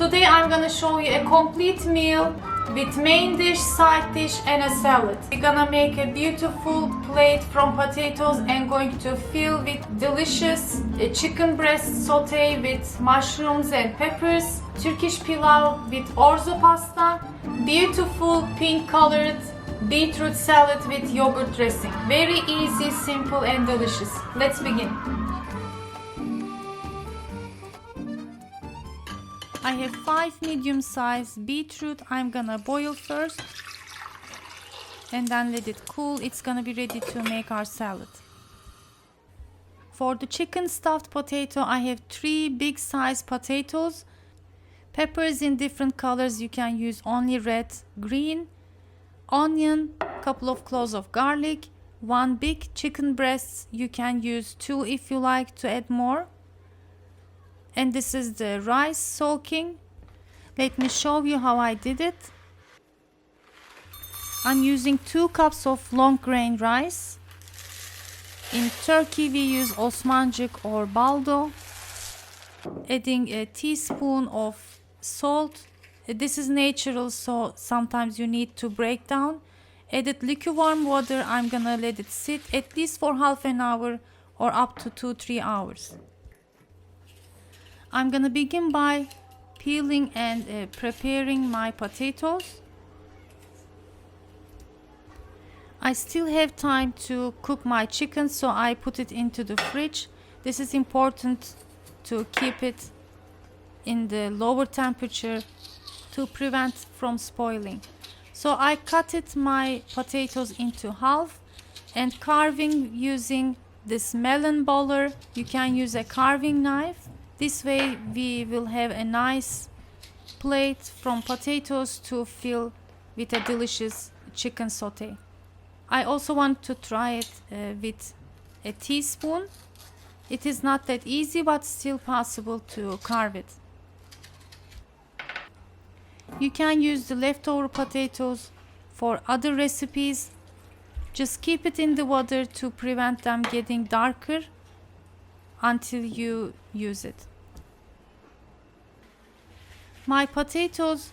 Today I'm gonna show you a complete meal with main dish, side dish and a salad. We're gonna make a beautiful plate from potatoes and going to fill with delicious chicken breast saute with mushrooms and peppers, Turkish pilav with orzo pasta, beautiful pink colored beetroot salad with yogurt dressing. Very easy, simple and delicious. Let's begin. I have 5 medium-sized beetroot. I'm gonna boil first and then let it cool. It's gonna be ready to make our salad. For the chicken stuffed potato, I have 3 big-sized potatoes. Peppers in different colors. You can use only red, green, onion, couple of cloves of garlic, 1 big chicken breast. You can use 2 if you like to add more. And this is the rice soaking. Let me show you how I did it. I'm using 2 cups of long grain rice. In Turkey we use osmancık or baldo. Adding a teaspoon of salt. This is natural, so sometimes you need to break down. Added lukewarm water. I'm gonna let it sit at least for half an hour or up to 2-3 hours. I'm gonna begin by peeling and preparing my potatoes. I still have time to cook my chicken, so I put it into the fridge. This is important to keep it in the lower temperature to prevent from spoiling. So I cut my potatoes into half and carving using this melon baller. You can use a carving knife. This way we will have a nice plate from potatoes to fill with a delicious chicken saute. I also want to try it with a teaspoon. It is not that easy, but still possible to carve it. You can use the leftover potatoes for other recipes. Just keep it in the water to prevent them getting darker until you use it. My potatoes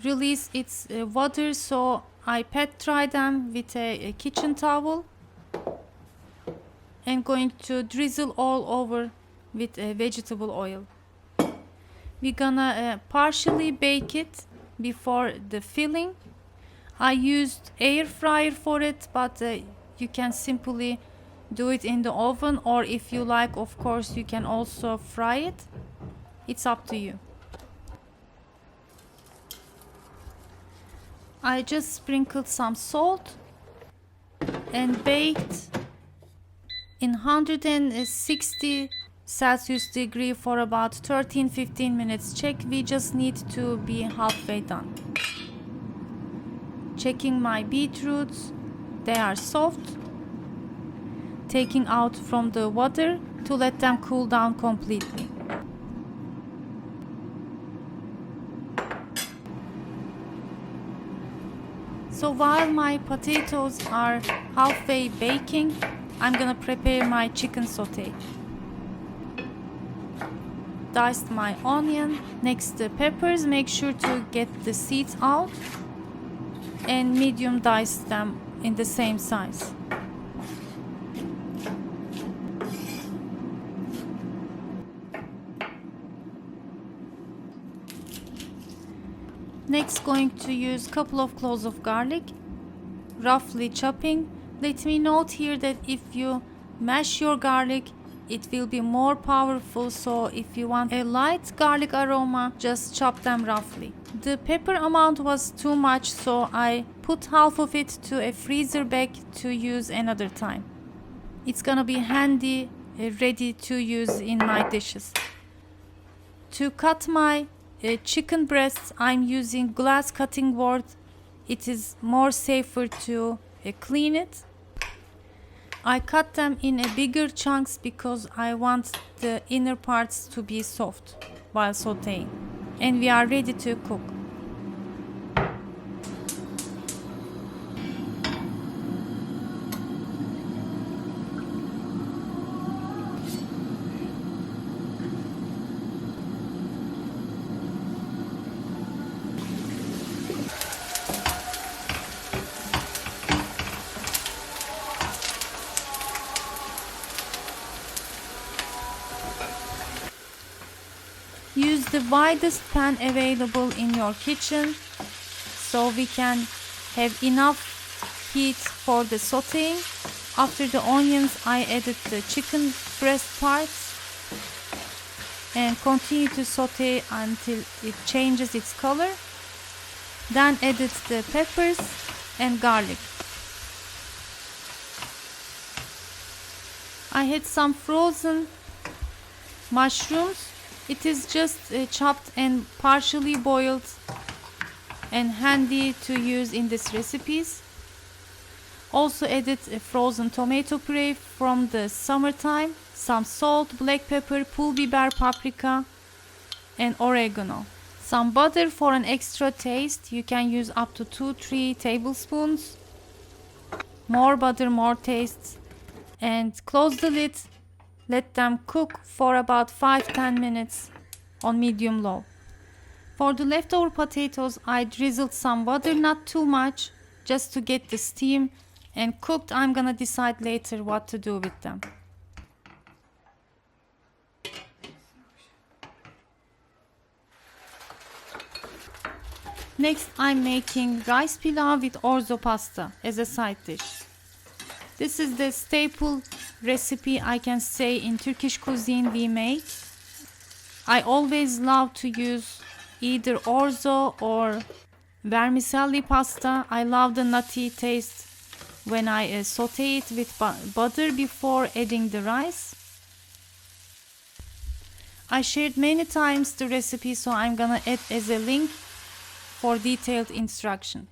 release its water, so I pat dry them with a kitchen towel and going to drizzle all over with vegetable oil. We're gonna partially bake it before the filling. I used air fryer for it, but you can simply do it in the oven, or if you like, of course, you can also fry it. It's up to you. I just sprinkled some salt and baked in 160 Celsius degree for about 13-15 minutes. Check, we just need to be halfway done. Checking my beetroots, they are soft. Taking out from the water to let them cool down completely. So while my potatoes are halfway baking, I'm gonna prepare my chicken saute. Diced my onion, next the peppers, make sure to get the seeds out, and medium dice them in the same size. Next, going to use a couple of cloves of garlic, roughly chopping. Let me note here that if you mash your garlic, it will be more powerful, so if you want a light garlic aroma, just chop them roughly. The pepper amount was too much, so I put half of it to a freezer bag to use another time. It's gonna be handy, ready to use in my dishes. To cut my chicken breasts, I'm using glass cutting board. It is more safer to clean it. I cut them in a bigger chunks because I want the inner parts to be soft while sauteing. And we are ready to cook. the widest pan available in your kitchen so we can have enough heat for the sautéing. After the onions, I added the chicken breast parts and continue to saute until it changes its color. Then added the peppers and garlic. I had some frozen mushrooms. It is just chopped and partially boiled and handy to use in this recipes. Also added a frozen tomato puree from the summertime, some salt, black pepper, pul biber, paprika and oregano. Some butter for an extra taste. You can use up to 2-3 tablespoons. More butter, more taste. And close the lid. Let them cook for about 5-10 minutes on medium low. For the leftover potatoes, I drizzled some water, not too much, just to get the steam and cooked. I'm gonna decide later what to do with them. Next, I'm making rice pilav with orzo pasta as a side dish. This is the staple recipe, I can say, in Turkish cuisine we make. I always love to use either orzo or vermicelli pasta. I love the nutty taste when I saute it with butter before adding the rice. I shared many times the recipe, so I'm gonna add as a link for detailed instruction.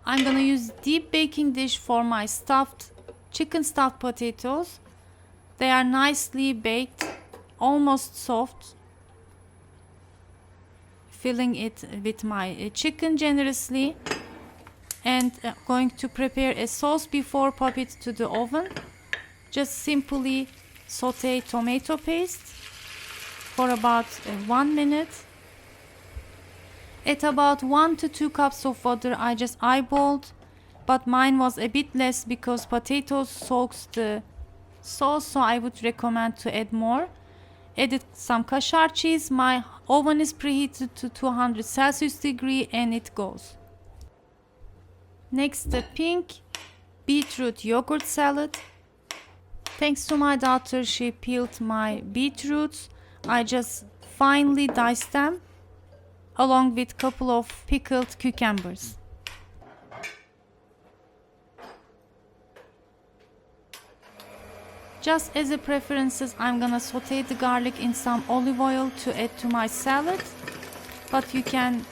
I'm gonna use deep baking dish for my chicken stuffed potatoes. They are nicely baked, almost soft. Filling it with my chicken generously and going to prepare a sauce before pop it to the oven. Just simply saute tomato paste for about 1 minute. At about 1 to 2 cups of water, I just eyeballed, but mine was a bit less because potatoes soaks the sauce, so I would recommend to add more. Added some kashar cheese. My oven is preheated to 200 Celsius degree and it goes. Next, the pink beetroot yogurt salad. Thanks to my daughter, she peeled my beetroots. I just finely diced them along with couple of pickled cucumbers. Just as a preferences, I'm gonna saute the garlic in some olive oil to add to my salad, but you can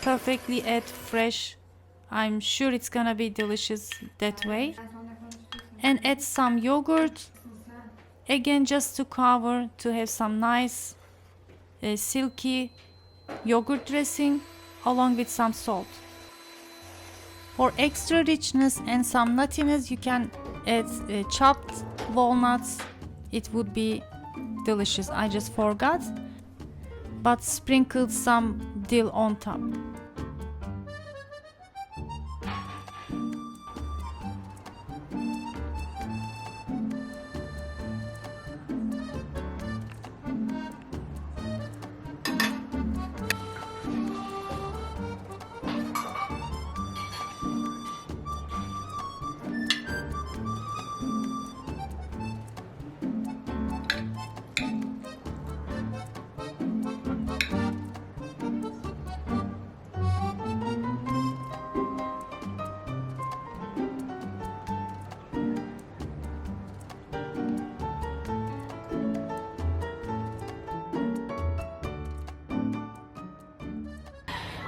perfectly add fresh. I'm sure it's gonna be delicious that way. And add some yogurt, again just to cover, to have some nice silky yogurt dressing along with some salt. For extra richness and some nuttiness, you can add chopped walnuts. It would be delicious. I just forgot, but sprinkled some dill on top.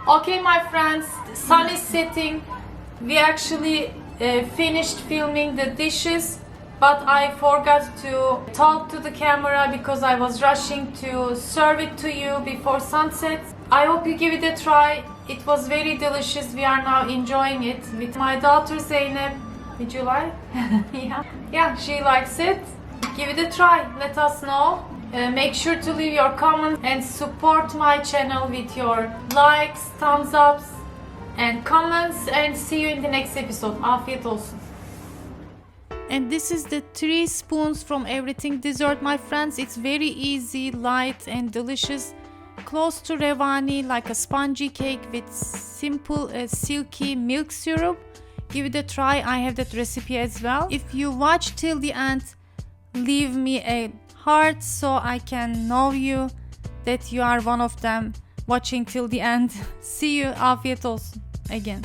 Okay, my friends, the sun is setting. We actually finished filming the dishes, but I forgot to talk to the camera because I was rushing to serve it to you before sunset. I hope you give it a try. It was very delicious. We are now enjoying it with my daughter Zeynep. Did you like? Yeah, she likes it. Give it a try. Let us know. Make sure to leave your comments and support my channel with your likes, thumbs ups and comments, and see you in the next episode. Afiyet olsun. And this is the 3 spoons from everything dessert, my friends. It's very easy, light and delicious, close to revani, like a spongy cake with simple silky milk syrup. Give it a try. I have that recipe as well. If you watch till the end, leave me a heart so I can know you that you are one of them watching till the end. See you. Afiyet olsun again.